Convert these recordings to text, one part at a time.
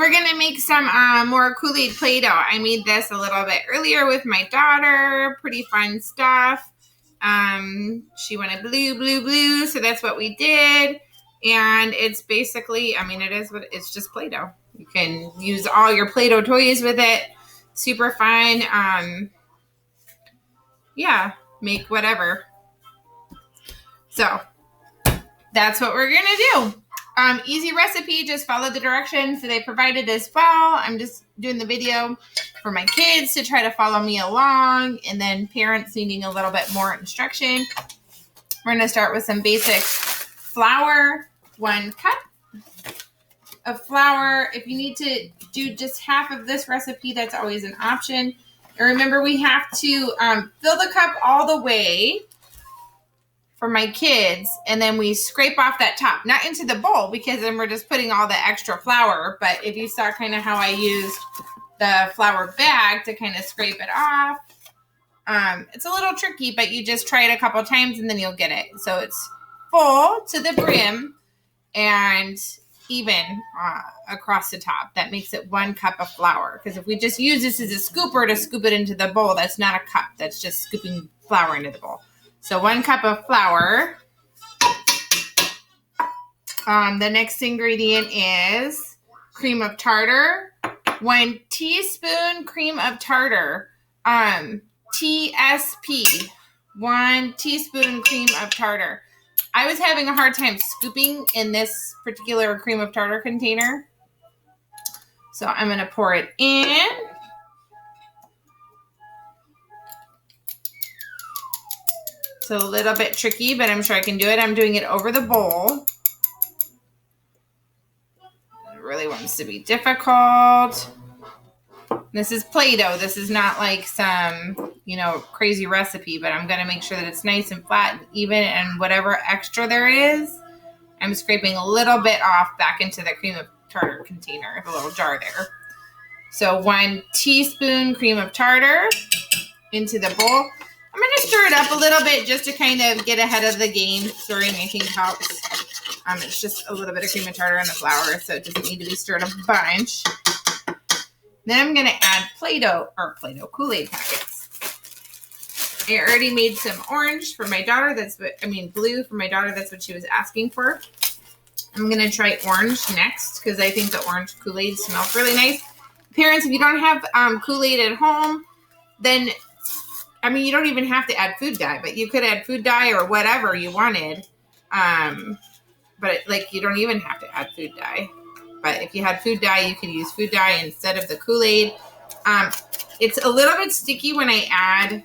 we're going to make some more Kool Aide Playdough. I made this a little bit earlier with my daughter. Pretty fun stuff. She wanted blue, blue, blue. So that's what we did. And it's basically, I mean, it's just Play-Doh. You can use all your Play-Doh toys with it. Super fun. Yeah, make whatever. So that's what we're going to do. Easy recipe, just follow the directions that I provided as well. I'm just doing the video for my kids to try to follow me along, and then parents needing a little bit more instruction. We're going to start with some basic flour, 1 cup of flour. If you need to do just half of this recipe, that's always an option. And remember, we have to fill the cup all the way for my kids, and then we scrape off that top, not into the bowl, because then we're just putting all the extra flour. But if you saw kind of how I used the flour bag to kind of scrape it off, it's a little tricky, but you just try it a couple times and then you'll get it. So it's full to the brim and even across the top. That makes it 1 cup of flour, because if we just use this as a scooper to scoop it into the bowl, that's not a cup. That's just scooping flour into the bowl. So 1 cup of flour. The next ingredient is cream of tartar. 1 teaspoon cream of tartar. TSP. 1 teaspoon cream of tartar. I was having a hard time scooping in this particular cream of tartar container. So I'm going to pour it in. It's a little bit tricky, but I'm sure I can do it. I'm doing it over the bowl. It really wants to be difficult. This is Play-Doh. This is not like some, crazy recipe, but I'm going to make sure that it's nice and flat and even, and whatever extra there is, I'm scraping a little bit off back into the cream of tartar container, the little jar there. So 1 teaspoon cream of tartar into the bowl. I'm going to stir it up a little bit just to kind of get ahead of the game. Stirring, I think, helps. It's just a little bit of cream of tartar in the flour, so it doesn't need to be stirred a bunch. Then I'm going to add Kool Aide packets. I already made some orange for my daughter. Blue for my daughter. That's what she was asking for. I'm going to try orange next, because I think the orange Kool Aide smells really nice. Parents, if you don't have Kool Aide at home, then you don't even have to add food dye, but you could add food dye or whatever you wanted. But you don't even have to add food dye. But if you had food dye, you could use food dye instead of the Kool-Aid. It's a little bit sticky when I add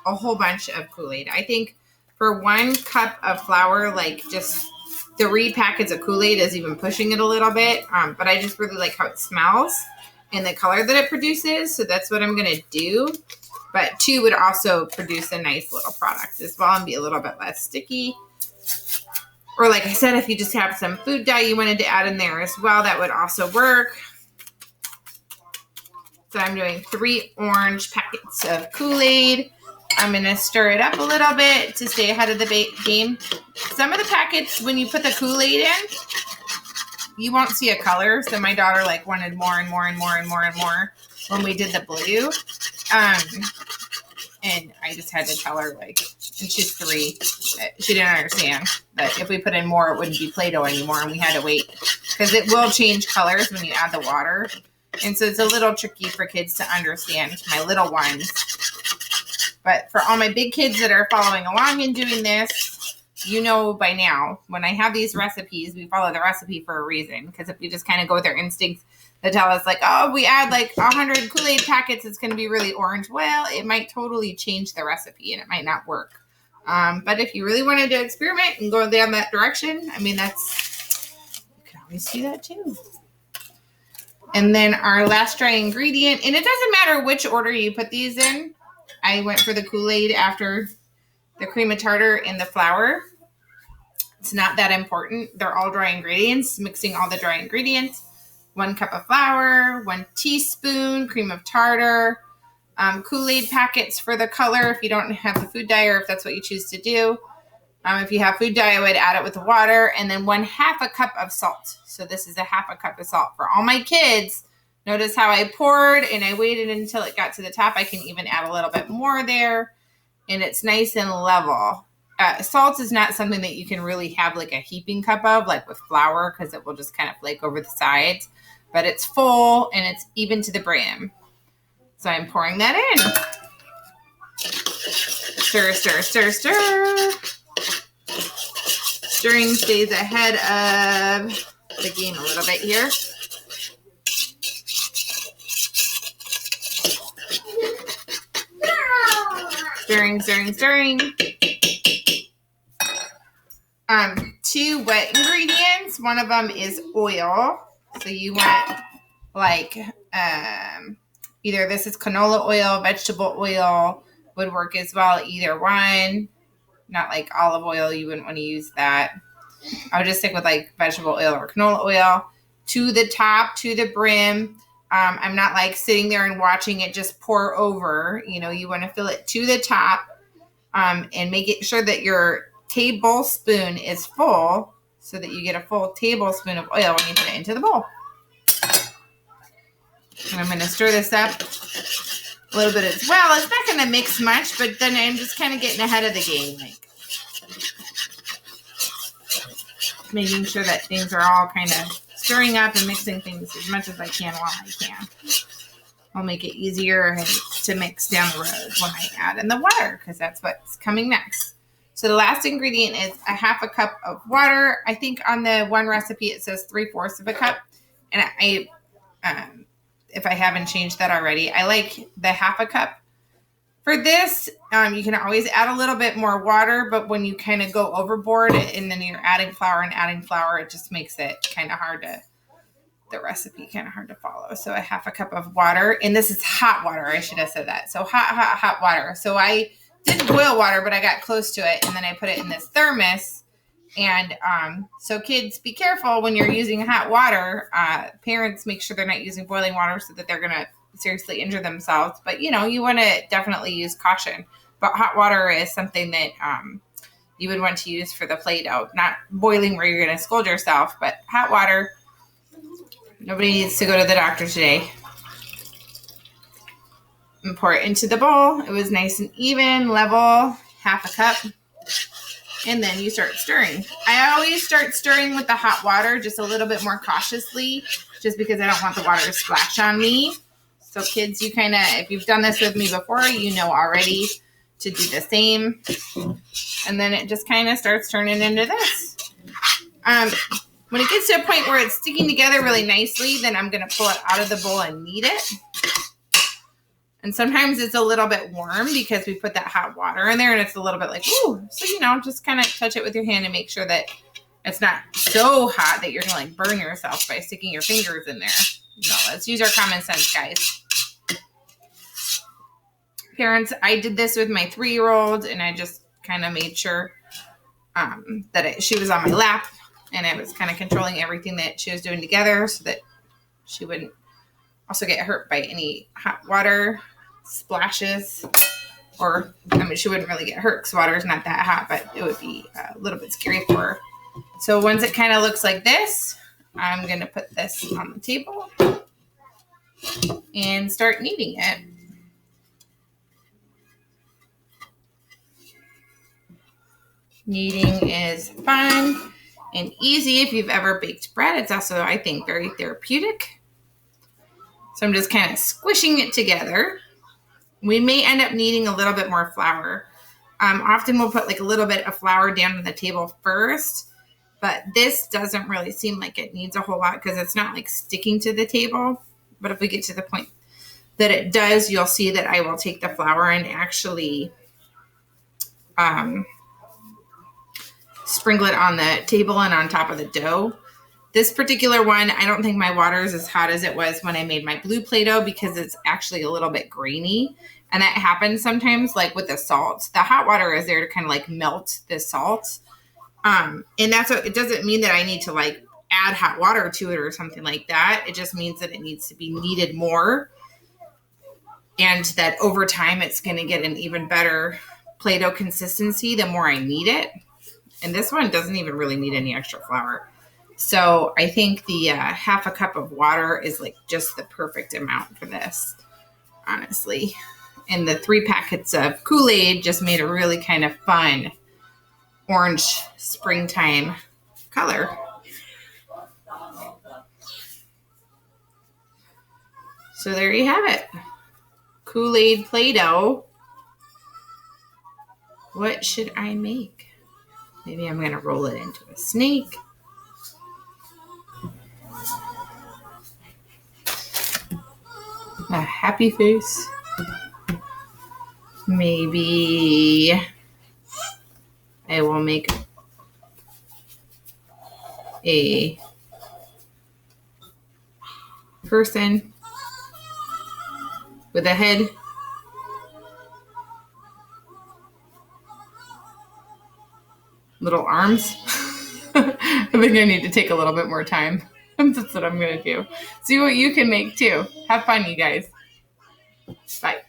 a whole bunch of Kool-Aid. I think for 1 cup of flour, just 3 packets of Kool-Aid is even pushing it a little bit. But I just really like how it smells and the color that it produces. So that's what I'm going to do. But 2 would also produce a nice little product as well and be a little bit less sticky. Or like I said, if you just have some food dye you wanted to add in there as well, that would also work. So I'm doing 3 orange packets of Kool-Aid. I'm going to stir it up a little bit to stay ahead of the game. Some of the packets, when you put the Kool-Aid in, you won't see a color. So my daughter wanted more and more and more and more and more when we did the blue. And I just had to tell her, and she's 3, she didn't understand that if we put in more, it wouldn't be Play-Doh anymore, and we had to wait, because it will change colors when you add the water. And so it's a little tricky for kids to understand, my little ones. But for all my big kids that are following along and doing this, by now, when I have these recipes, we follow the recipe for a reason, because if we just kind of go with our instincts, they tell us we add 100 Kool-Aid packets, it's going to be really orange. Well, it might totally change the recipe and it might not work. But if you really wanted to experiment and go down that direction, you can always do that too. And then our last dry ingredient, and it doesn't matter which order you put these in. I went for the Kool-Aid after the cream of tartar and the flour. It's not that important. They're all dry ingredients, mixing all the dry ingredients. 1 cup of flour, 1 teaspoon cream of tartar, Kool-Aid packets for the color if you don't have the food dye or if that's what you choose to do. If you have food dye, I would add it with the water, and then 1/2 cup of salt. So this is 1/2 cup of salt for all my kids. Notice how I poured and I waited until it got to the top. I can even add a little bit more there, and it's nice and level. Salt is not something that you can really have like a heaping cup of, like with flour, because it will just kind of flake over the sides. But it's full and it's even to the brim. So I'm pouring that in. Stir, stir, stir, stir. Stirring stays ahead of the game a little bit here. Stirring, stirring, stirring. 2 wet ingredients. One of them is oil. So you want like either this is canola oil, vegetable oil would work as well. Either one. Not like olive oil. You wouldn't want to use that. I would just stick with like vegetable oil or canola oil. To the top, to the brim. I'm not like sitting there and watching it just pour over. You know, you want to fill it to the top and make it sure that your tablespoon is full so that you get a full tablespoon of oil when you put it into the bowl. And I'm going to stir this up a little bit as well. It's not going to mix much, but then I'm just kind of getting ahead of the game. Like making sure that things are all kind of stirring up and mixing things as much as I can while I can. I'll make it easier to mix down the road when I add in the water, because that's what's coming next. So the last ingredient is 1/2 cup of water. I think on the one recipe it says 3/4 of a cup. And I if I haven't changed that already, I like the 1/2 cup. For this, you can always add a little bit more water, but when you kind of go overboard and then you're adding flour, it just makes it kind of hard to, the recipe kind of hard to follow. So 1/2 cup of water, and this is hot water. I should have said that. So hot water. So I didn't boil water, but I got close to it, and then I put it in this thermos. And so kids, be careful when you're using hot water. Parents, make sure they're not using boiling water so that they're going to seriously injure themselves. But, you know, you want to definitely use caution. But hot water is something that you would want to use for the Play-Doh. Not boiling where you're going to scold yourself, but hot water. Nobody needs to go to the doctor today. And pour it into the bowl. It was nice and even, level, 1/2 cup. And then you start stirring. I always start stirring with the hot water just a little bit more cautiously, just because I don't want the water to splash on me. So kids, you kind of, if you've done this with me before, you know already to do the same. And then it just kind of starts turning into this. When it gets to a point where it's sticking together really nicely, then I'm going to pull it out of the bowl and knead it. And sometimes it's a little bit warm because we put that hot water in there and it's a little bit like, ooh. So, you know, just kind of touch it with your hand and make sure that it's not so hot that you're going to like burn yourself by sticking your fingers in there. No, let's use our common sense, guys. Parents, I did this with my 3-year-old and I just kind of made sure that she was on my lap and I was kind of controlling everything that she was doing together so that she wouldn't also get hurt by any hot water splashes. Or, I mean, she wouldn't really get hurt because water is not that hot, but it would be a little bit scary for her. So once it kind of looks like this, I'm going to put this on the table and start kneading it. Kneading is fun and easy if you've ever baked bread. It's also, I think, very therapeutic. So I'm just kind of squishing it together. We may end up needing a little bit more flour. Often we'll put like a little bit of flour down on the table first, but this doesn't really seem like it needs a whole lot because it's not like sticking to the table. But if we get to the point that it does, you'll see that I will take the flour and actually sprinkle it on the table and on top of the dough. This particular one, I don't think my water is as hot as it was when I made my blue Play-Doh because it's actually a little bit grainy. And that happens sometimes like with the salt. The hot water is there to kind of like melt the salt. And that's what, it doesn't mean that I need to like add hot water to it or something like that. It just means that it needs to be kneaded more. And that over time it's going to get an even better Play-Doh consistency the more I knead it. And this one doesn't even really need any extra flour. So I think the half a cup of water is like just the perfect amount for this, honestly. And the 3 packets of Kool-Aide just made a really kind of fun orange springtime color. So there you have it. Kool Aide Playdough. What should I make? Maybe I'm going to roll it into a snake. A happy face. Maybe I will make a person with a head. Little arms. I think I need to take a little bit more time. That's what I'm going to do. See what you can make too. Have fun, you guys. Bye.